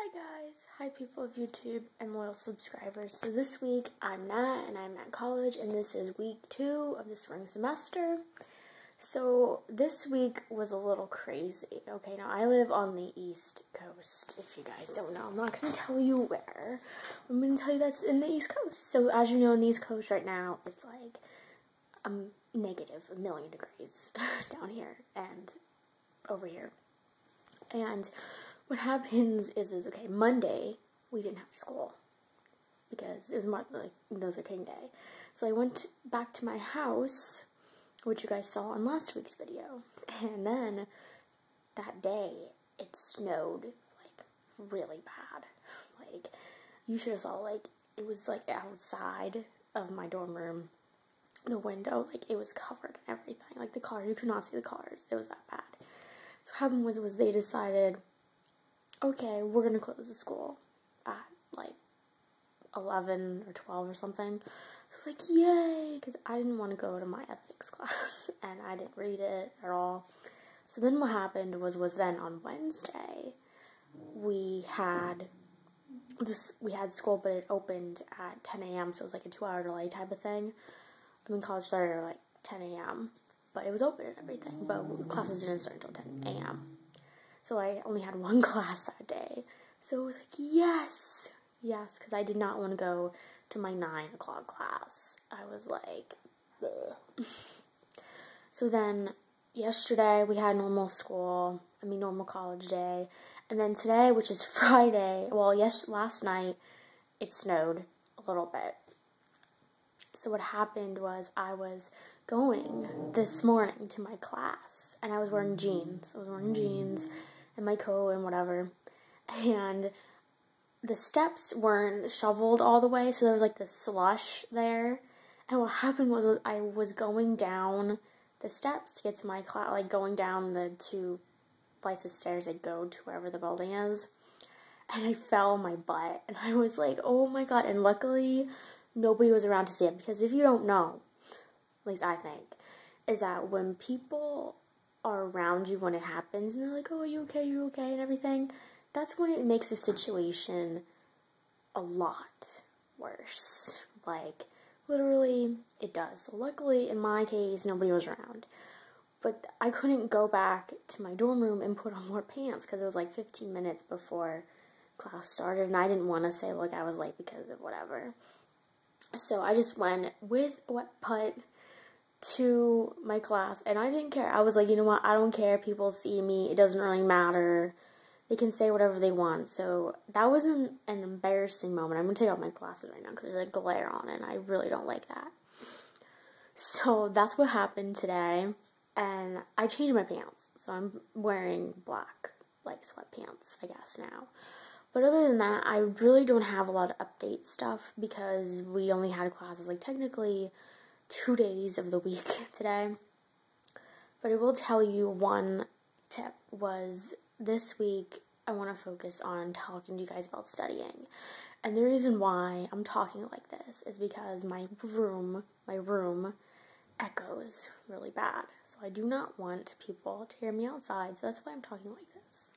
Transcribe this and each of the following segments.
Hi guys, hi people of YouTube and loyal subscribers. So this week I'm Nat and I'm at college and this is week 2 of the spring semester. So this week was a little crazy. Okay, now I live on the East Coast. If you guys don't know, I'm not going to tell you where. I'm going to tell you that's in the East Coast. So as you know, in the East Coast right now, it's like negative a million degrees down here and over here. And what happens is okay, Monday, we didn't have school, because it was like Luther King Day. So I went back to my house, which you guys saw on last week's video, and then that day, it snowed, like, really bad. Like, you should have saw, like, it was, like, outside of my dorm room, the window, like, it was covered and everything. Like, the cars, you could not see the cars. It was that bad. So what happened was they decided, okay, we're going to close the school at, like, 11 or 12 or something. So I was like, yay, because I didn't want to go to my ethics class, and I didn't read it at all. So then what happened was then on Wednesday, we had school, but it opened at 10 a.m., so it was like a 2-hour delay type of thing. I mean, college started at, like, 10 a.m., but it was open and everything, but classes didn't start until 10 a.m. So I only had one class that day. So it was like, yes, because I did not want to go to my 9 o'clock class. I was like, ugh. So then yesterday we had normal college day. And then today, which is Friday, last night, it snowed a little bit. So what happened was I was going this morning to my class, and I was wearing jeans. And my coat and whatever, and the steps weren't shoveled all the way, so there was like this slush there. And what happened was I was going down the steps to get to my class, like going down the 2 flights of stairs that go to wherever the building is, and I fell on my butt, and I was like, oh my god. And luckily nobody was around to see it, because if you don't know, at least I think, is that when people are around you when it happens, and they're like, oh, are you okay, and everything, that's when it makes the situation a lot worse. Like, literally, it does. So luckily, in my case, nobody was around. But I couldn't go back to my dorm room and put on more pants, because it was like 15 minutes before class started, and I didn't want to say, like, I was late because of whatever. So I just went with a wet putt to my class, and I didn't care. I was like, you know what, I don't care, people see me, it doesn't really matter, they can say whatever they want. So that wasn't an embarrassing moment. I'm going to take off my glasses right now because there's a glare on it, and I really don't like that. So that's what happened today, and I changed my pants, so I'm wearing black, like, sweatpants, I guess, now. But other than that, I really don't have a lot of update stuff, because we only had classes, like, technically 2 days of the week today. But I will tell you one tip was this week I want to focus on talking to you guys about studying. And the reason why I'm talking like this is because my room echoes really bad. So I do not want people to hear me outside, so that's why I'm talking like this.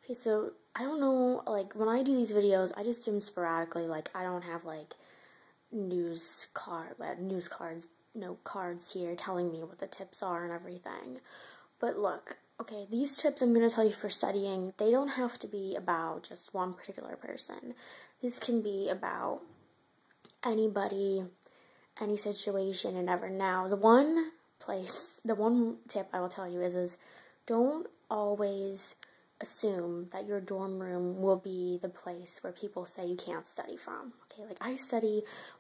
Okay, so I don't know, like, when I do these videos, I just do them sporadically. Like, I don't have, like, cards here telling me what the tips are and everything. But look, okay, these tips I'm going to tell you for studying, they don't have to be about just one particular person. This can be about anybody, any situation, and ever. Now, the one tip I will tell you is don't always assume that your dorm room will be the place where people say you can't study from. Okay, like,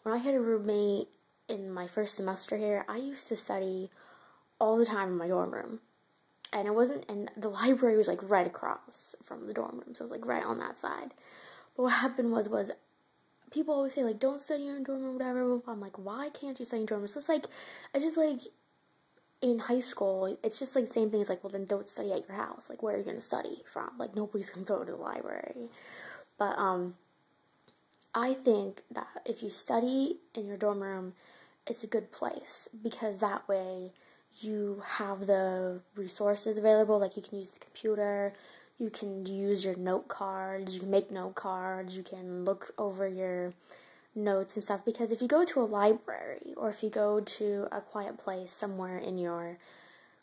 when I had a roommate in my first semester here, I used to study all the time in my dorm room. And the library was, like, right across from the dorm room, so it was, like, right on that side. But what happened was people always say, like, don't study in your dorm room, whatever. I'm like, why can't you study in your dorm room? So it's just like, in high school, it's just, like, the same thing as, like, well, then don't study at your house. Like, where are you going to study from? Like, nobody's going to go to the library. But, I think that if you study in your dorm room, it's a good place, because that way you have the resources available. Like, you can use the computer, You can use your note cards, you can make note cards, you can look over your notes and stuff, because if you go to a library or if you go to a quiet place somewhere in your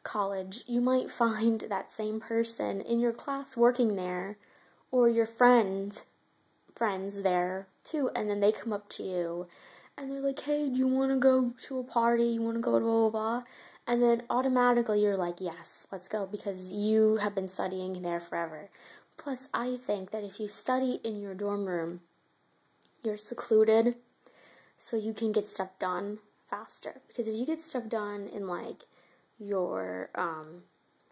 college, you might find that same person in your class working there, or your friends there too, and then they come up to you and they're like, hey, do you want to go to a party? You want to go to blah, blah, blah? And then automatically you're like, yes, let's go, because you have been studying there forever. Plus, I think that if you study in your dorm room, you're secluded, so you can get stuff done faster. Because if you get stuff done in, like, your,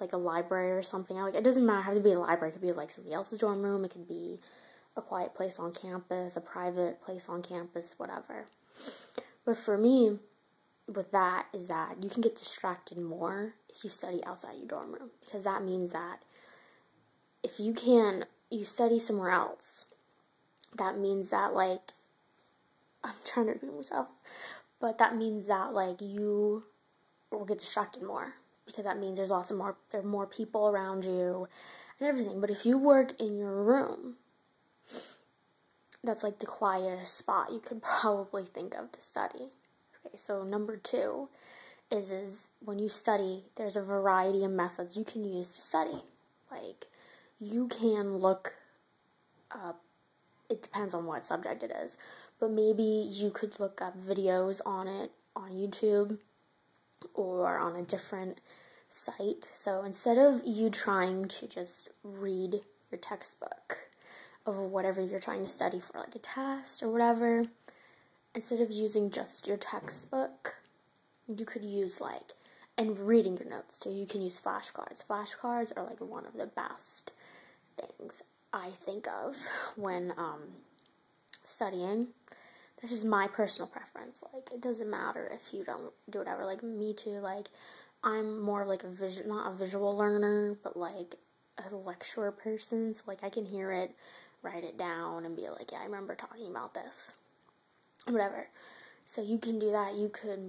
like a library or something, like, it doesn't matter, it has to be a library, it could be, like, somebody else's dorm room, it could be a quiet place on campus, a private place on campus, whatever. But for me, with that, is that you can get distracted more if you study outside your dorm room, because that means that if you study somewhere else, that means that, like, I'm trying to repeat myself, but that means that, like, you will get distracted more, because that means there are more people around you and everything. But if you work in your room, that's like the quietest spot you could probably think of to study. Okay, so number 2 is when you study, there's a variety of methods you can use to study. Like, you can look up, it depends on what subject it is, but maybe you could look up videos on it on YouTube or on a different site. So instead of you trying to just read your textbook of whatever you're trying to study for, like a test or whatever, instead of using just your textbook, you could use, like, and reading your notes. So you can use flashcards. Flashcards are, like, one of the best things I think of when studying. This is my personal preference. Like, it doesn't matter if you don't do whatever. Like, me too. Like, I'm more of, like, not a visual learner, but, like, a lecturer person. So, like, I can hear it, write it down, and be like, yeah, I remember talking about this. Whatever. So you can do that. You could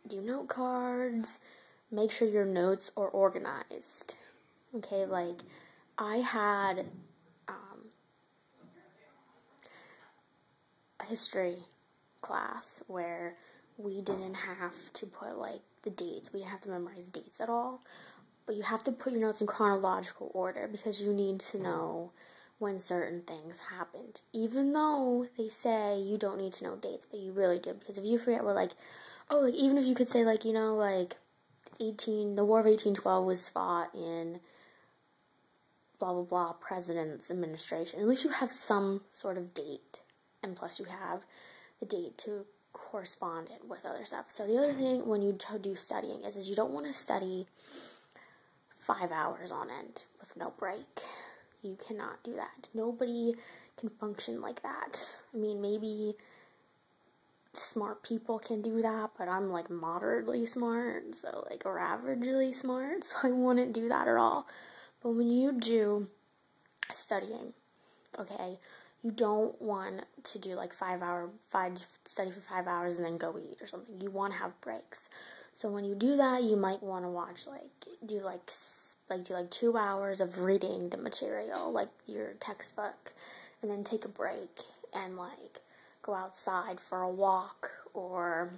do note cards. Make sure your notes are organized. Okay, like, I had a history class where we didn't have to put, like, the dates. We didn't have to memorize dates at all. But you have to put your notes in chronological order, because you need to know when certain things happened. Even though they say you don't need to know dates, but you really do. Because if you forget what, like, oh, like, even if you could say, like, you know, like, the War of 1812 was fought in blah, blah, blah, president's administration. At least you have some sort of date. And plus you have the date to correspond it with other stuff. So the other thing when you do studying is you don't want to study 5 hours on end with no break. You cannot do that. Nobody can function like that. I mean, maybe smart people can do that, but I'm, like, moderately smart, so, like, or averagely smart, so I wouldn't do that at all. But when you do studying, okay, you don't want to do, like, study for 5 hours and then go eat or something. You want to have breaks. So when you do that, you might want to watch, do 2 hours of reading the material, like your textbook, and then take a break and, like, go outside for a walk or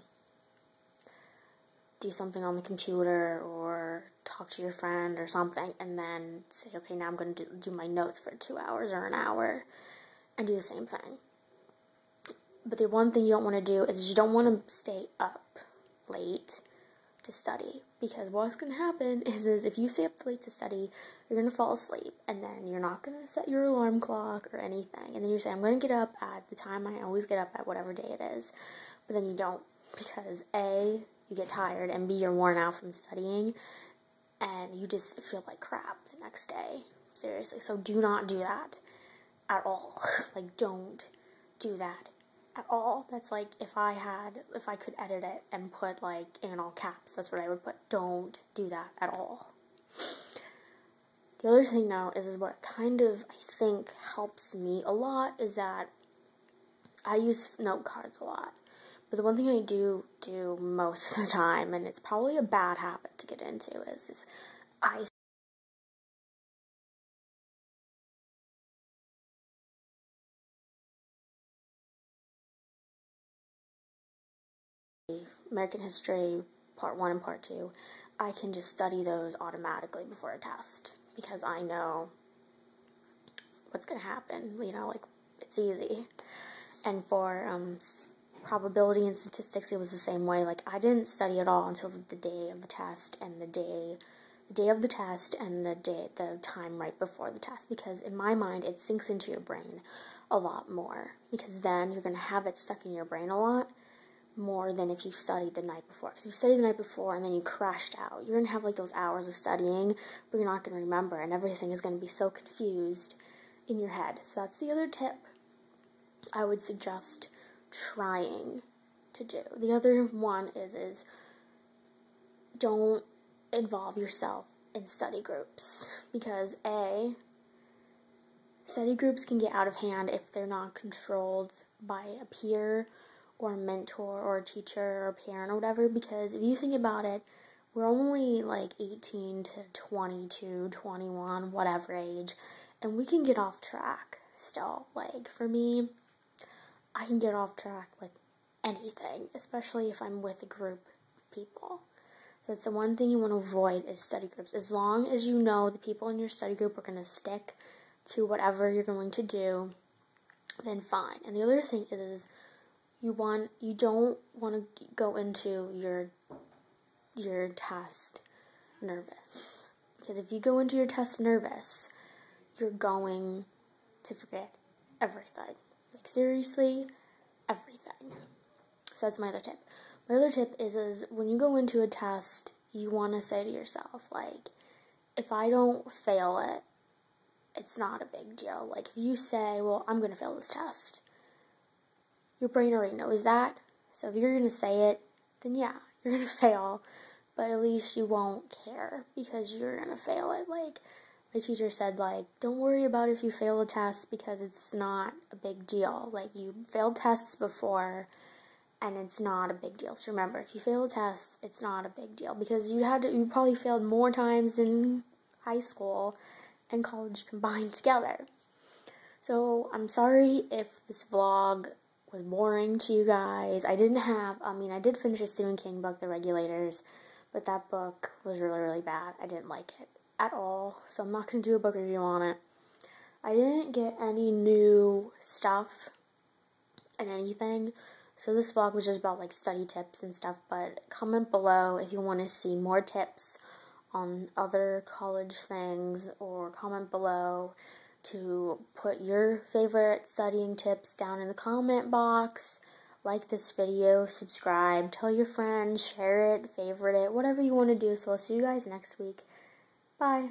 do something on the computer or talk to your friend or something, and then say, okay, now I'm going to do my notes for 2 hours or an hour and do the same thing. But the one thing you don't want to do is you don't want to stay up late to study, because what's going to happen is if you stay up late to study, you're going to fall asleep, and then you're not going to set your alarm clock or anything, and then you say, I'm going to get up at the time I always get up at, whatever day it is, but then you don't, because A, you get tired, and B, you're worn out from studying, and you just feel like crap the next day. Seriously, so do not do that at all. Like, don't do that at all. That's like, if I could edit it and put, like, in all caps, that's what I would put. Don't do that at all. The other thing now is what kind of, I think, helps me a lot is that I use note cards a lot. But the one thing I do most of the time, and it's probably a bad habit to get into, is I American History Part 1 and Part 2, I can just study those automatically before a test because I know what's going to happen, like, it's easy. And for probability and statistics, it was the same way. Like, I didn't study at all until the day of the test and the day of the test and the time right before the test, because in my mind, it sinks into your brain a lot more, because then you're going to have it stuck in your brain a lot more than if you studied the night before. Because if you studied the night before and then you crashed out, you're going to have like those hours of studying, but you're not going to remember, and everything is going to be so confused in your head. So that's the other tip I would suggest trying to do. The other one is don't involve yourself in study groups, because study groups can get out of hand if they're not controlled by a peer or a mentor or a teacher or a parent or whatever. Because if you think about it, we're only like 18 to 22, 21, whatever age, and we can get off track still. Like, for me, I can get off track with anything, especially if I'm with a group of people. So that's the one thing you want to avoid is study groups. As long as you know the people in your study group are going to stick to whatever you're going to do, then fine. And the other thing is you don't want to go into your test nervous. Because if you go into your test nervous, you're going to forget everything. Like, seriously, everything. So that's my other tip. My other tip is when you go into a test, you want to say to yourself, like, if I don't fail it, it's not a big deal. Like, if you say, well, I'm going to fail this test, your brain already knows that. So if you're going to say it, then yeah, you're going to fail. But at least you won't care because you're going to fail it. Like, my teacher said, like, don't worry about if you fail a test because it's not a big deal. Like, you failed tests before, and it's not a big deal. So remember, if you fail a test, it's not a big deal, because you probably failed more times in high school and college combined together. So I'm sorry if this vlog was boring to you guys. I did finish a Stephen King book, The Regulators, but that book was really, really bad. I didn't like it at all, so I'm not going to do a book review on it. I didn't get any new stuff and anything, so this vlog was just about like study tips and stuff. But comment below if you want to see more tips on other college things, or comment below to put your favorite studying tips down in the comment box. Like this video, subscribe, tell your friends, share it, favorite it, whatever you want to do. So I'll see you guys next week. Bye.